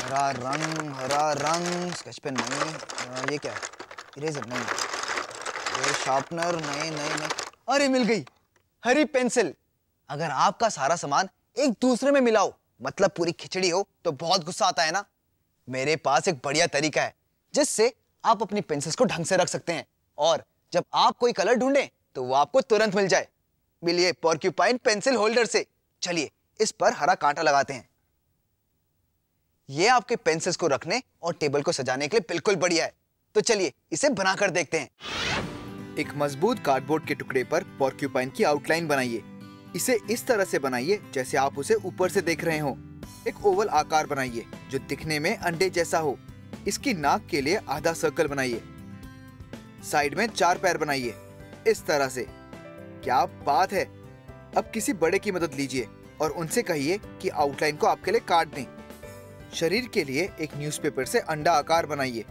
हरा रंग, sketch pen नहीं, ये क्या है? इरेजर नहीं, ये शार्पनर नहीं नहीं नहीं, अरे मिल गई, हरी पेंसिल। अगर आपका सारा सामान एक दूसरे में मिला हो, मतलब पूरी खिचड़ी हो, तो बहुत गुस्सा आता है ना। मेरे पास एक बढ़िया तरीका है जिससे आप अपनी पेंसिल्स को ढंग से रख सकते हैं और जब आप कोई कलर ढूंढें तो वो आपको तुरंत मिल जाए। मिलिए पोर्क्यूपाइन पेंसिल होल्डर से। चलिए इस पर हरा कांटा लगाते हैं। ये आपके पेंसिल्स को रखने और टेबल को सजाने के लिए बिल्कुल बढ़िया है। तो चलिए इसे बनाकर देखते हैं। एक मजबूत कार्डबोर्ड के टुकड़े पर पोर्क्यूपाइन की आउटलाइन बनाइए। इसे इस तरह से बनाइए जैसे आप उसे ऊपर से देख रहे हो। एक ओवल आकार बनाइए जो दिखने में अंडे जैसा हो। इसकी नाक के लिए आधा सर्कल बनाइए। साइड में 4 पैर बनाइए इस तरह से। क्या बात है। अब किसी बड़े की मदद लीजिए और उनसे कहिए कि आउटलाइन को आपके लिए काट दें। शरीर के लिए एक न्यूज़पेपर से अंडा आकार बनाइए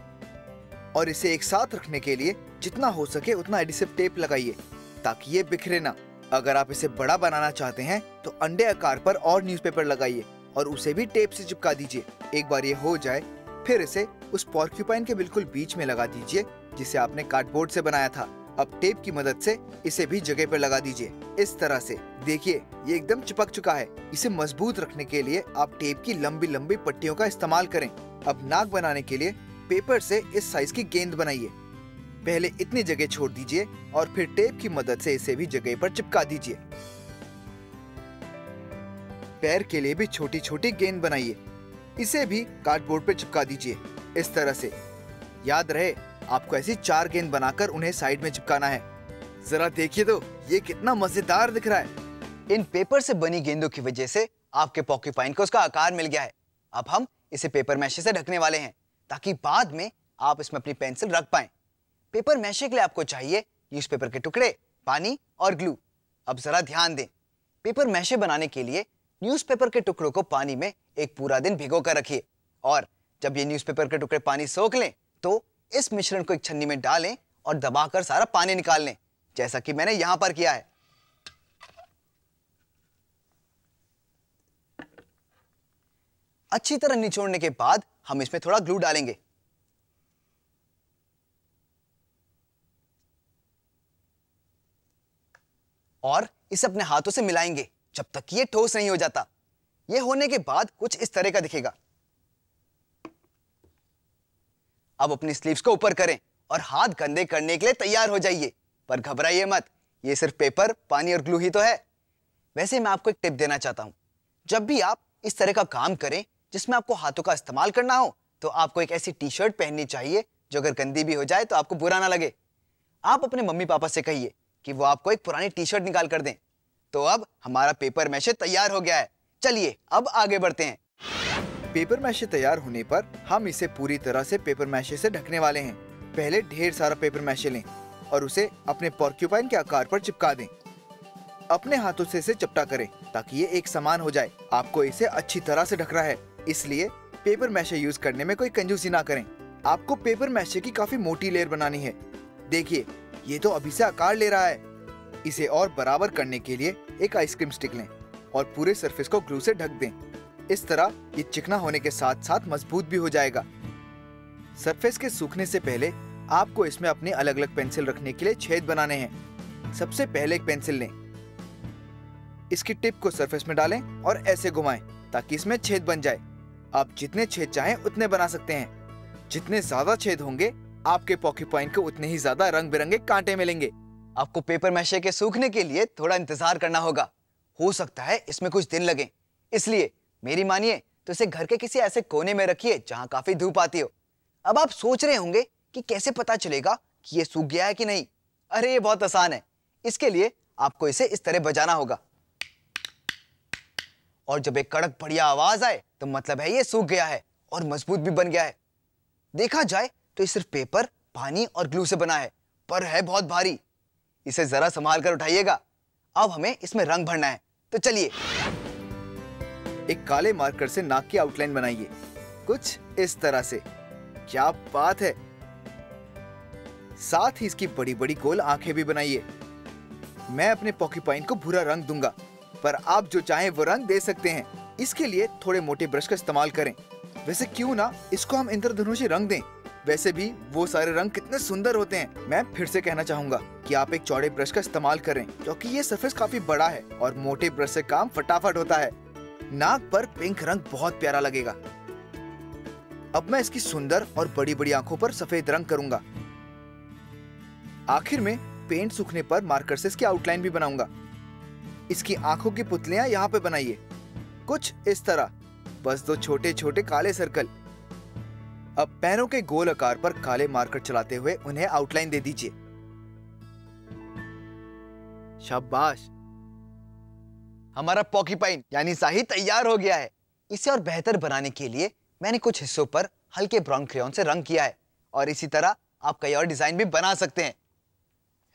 और इसे एक साथ रखने के लिए जितना हो सके उतना एडिसिव टेप लगाइए ताकि ये बिखरे ना। अगर आप इसे बड़ा बनाना चाहते हैं तो अंडे आकार पर और न्यूज़पेपर लगाइए और उसे भी टेप से चिपका दीजिए। एक बार ये हो जाए फिर इसे उस पोर्क्यूपाइन के बिल्कुल बीच में लगा दीजिए जिसे आपने कार्डबोर्ड से बनाया था। अब टेप की मदद से इसे भी जगह पर लगा दीजिए इस तरह से। देखिए ये एकदम चिपक चुका है। इसे मजबूत रखने के लिए आप टेप की लंबी लंबी पट्टियों का इस्तेमाल करें। अब नाक बनाने के लिए पेपर से इस साइज की गेंद बनाइए। पहले इतनी जगह छोड़ दीजिए और फिर टेप की मदद से इसे भी जगह पर चिपका दीजिए। पैर के लिए भी छोटी छोटी गेंद बनाइए। इसे भी कार्डबोर्ड पर चिपका दीजिए इस तरह से। याद रहे आपको ऐसी 4 गेंद बनाकर उन्हें साइड में चिपकाना है। जरा देखिए तो ये कितना मजेदार दिख रहा है। इन पेपर से बनी गेंदों की वजह से आपके पोर्क्यूपाइन को उसका आकार मिल गया है। अब हम इसे पेपर मैशे से ढकने वाले हैं ताकि बाद में आप इसमें अपनी पेंसिल रख पाएं। पेपर मैशे के लिए आपको चाहिए न्यूज़पेपर के टुकड़े, पानी और ग्लू। अब जरा ध्यान दें, पेपर मैशे बनाने के लिए न्यूज़पेपर के टुकड़ों को पानी में एक पूरा दिन भिगो कर रखिए और जब ये न्यूज़पेपर के टुकड़े पानी सोख लें तो इस मिश्रण को एक छन्नी में डालें और दबाकर सारा पानी निकाल लें, जैसा कि मैंने यहां पर किया है। अच्छी तरह निचोड़ने के बाद हम इसमें थोड़ा ग्लू डालेंगे। और इसे अपने हाथों से मिलाएंगे जब तक कि ये ठोस नहीं हो जाता। ये होने के बाद कुछ इस तरह का दिखेगा। अब अपनी स्लीव्स को ऊपर करें और हाथ गंदे करने के लिए तैयार हो जाइए। पर घबराइए मत, ये सिर्फ पेपर, पानी और ग्लू ही तो है। वैसे मैं आपको एक टिप देना चाहता हूं। जब भी आप इस तरह का काम करें जिसमें आपको हाथों का इस्तेमाल करना हो तो आपको एक ऐसी टी शर्ट पहननी चाहिए जो अगर गंदी भी हो जाए तो आपको बुरा ना लगे। आप अपने मम्मी पापा से कहिए कि वो आपको एक पुरानी टी शर्ट निकाल कर दें। तो अब हमारा पेपर मैशे तैयार हो गया है। चलिए अब आगे बढ़ते हैं। पेपर मैशे तैयार होने पर हम इसे पूरी तरह से पेपर मैशे से ढकने वाले हैं। पहले ढेर सारा पेपर मैशे लें और उसे अपने पोर्क्यूपाइन के आकार पर चिपका दें। अपने हाथों से इसे चपटा करें ताकि ये एक समान हो जाए। आपको इसे अच्छी तरह से ढकना है, इसलिए पेपर मैशे यूज करने में कोई कंजूसी ना करें। आपको पेपर मैशे की काफी मोटी लेयर बनानी है। देखिए ये तो अभी से आकार ले रहा है। इसे और बराबर करने के लिए एक आइसक्रीम स्टिक लें और पूरे सरफेस को ग्लू से ढक दें। इस तरह ये चिकना होने के साथ साथ मजबूत भी हो जाएगा। सरफेस के सूखने से पहले आपको इसमें अपने अलग अलग पेंसिल रखने के लिए छेद बनाने हैं। सबसे पहले एक पेंसिल लें, इसकी टिप को सरफेस में डालें और ऐसे घुमाएं ताकि इसमें छेद बन जाए। आप जितने छेद चाहें उतने बना सकते हैं। जितने ज्यादा छेद होंगे आपके पोर्क्यूपाइन को उतने ही ज्यादा रंग बिरंगे कांटे मिलेंगे। आपको पेपर मैशे के सूखने के लिए थोड़ा इंतजार करना होगा। हो सकता है इसमें कुछ दिन लगे, इसलिए मेरी मानिए तो इसे घर के किसी ऐसे कोने में रखिए जहां काफी धूप आती हो। अब आप सोच रहे होंगे कि कैसे पता चलेगा कि ये सूख गया है कि नहीं। अरे ये बहुत आसान है। इसके लिए आपको इसे इस तरह बजाना होगा और जब एक कड़क बढ़िया आवाज आए तो मतलब है ये सूख गया है और मजबूत भी बन गया है। देखा जाए तो ये सिर्फ पेपर, पानी और ग्लू से बना है, पर है बहुत भारी। इसे जरा संभाल कर उठाइएगा। अब हमें इसमें रंग भरना है, तो चलिए। एक काले मार्कर से नाक की आउटलाइन बनाइए कुछ इस तरह से। क्या बात है। साथ ही इसकी बड़ी बड़ी गोल आंखें भी बनाइए। मैं अपने पोर्क्यूपाइन को भूरा रंग दूंगा, पर आप जो चाहें वो रंग दे सकते हैं। इसके लिए थोड़े मोटे ब्रश का इस्तेमाल करें वैसे क्यों ना इसको हम इंद्रधनुषी रंग दें। वैसे भी वो सारे रंग कितने सुंदर होते हैं। मैं फिर से कहना चाहूंगा कि आप एक चौड़े ब्रश का इस्तेमाल करें, क्योंकि ये सरफेस काफी बड़ा है और मोटे ब्रश से काम फटाफट होता है। नाक पर पिंक रंग बहुत प्यारा लगेगा। अब मैं इसकी सुंदर और बड़ी बड़ी आंखों पर सफेद रंग करूंगा। आखिर में पेंट सूखने पर मार्कर से इसकी आउटलाइन भी बनाऊंगा। इसकी आंखों की पुतलियां यहाँ पे बनाइए, कुछ इस तरह, बस 2 छोटे छोटे काले सर्कल। अब पैरों के गोल आकार पर काले मार्कर चलाते हुए उन्हें आउटलाइन दे दीजिए। शाबाश, हमारा पॉकीपाइन यानी साही तैयार हो गया है। इसे और बेहतर बनाने के लिए मैंने कुछ हिस्सों पर हल्के ब्राउन क्रेयॉन से रंग किया है और इसी तरह आप कई और डिजाइन भी बना सकते हैं।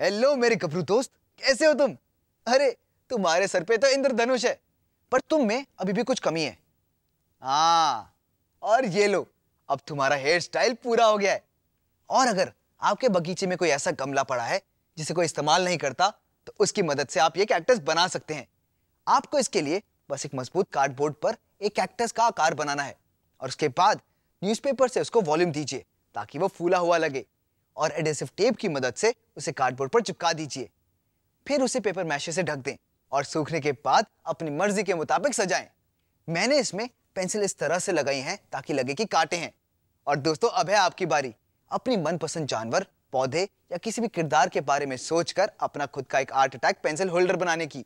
हेलो मेरे गबरू दोस्त, कैसे हो तुम? अरे तुम्हारे सर पे तो इंद्रधनुष है, पर तुम में अभी भी कुछ कमी है। हाँ, और ये लो, अब तुम्हारा हेयर स्टाइल पूरा हो गया है। और अगर आपके बगीचे में कोई ऐसा गमला पड़ा है जिसे कोई इस्तेमाल नहीं करता, तो उसकी मदद से आप ये कैक्टस बना सकते हैं। आपको इसके लिए बस एक मजबूत कार्डबोर्ड पर एक कैक्टस का आकार बनाना है और उसके बाद न्यूज़पेपर से उसको वॉल्यूम दीजिए ताकि वो फूला हुआ लगे और एडेसिव टेप की मदद से उसे कार्डबोर्ड पर चिपका दीजिए। फिर उसे पेपर मैशे से ढक दें और सूखने के बाद अपनी मर्जी के मुताबिक सजाएं। मैंने इसमें पेंसिल इस तरह से लगाई हैं ताकि लगे कि कांटे हैं। और दोस्तों, अब है आपकी बारी अपनी मनपसंद जानवर, पौधे या किसी भी किरदार के बारे में सोचकर अपना खुद का एक आर्ट अटैक पेंसिल होल्डर बनाने की।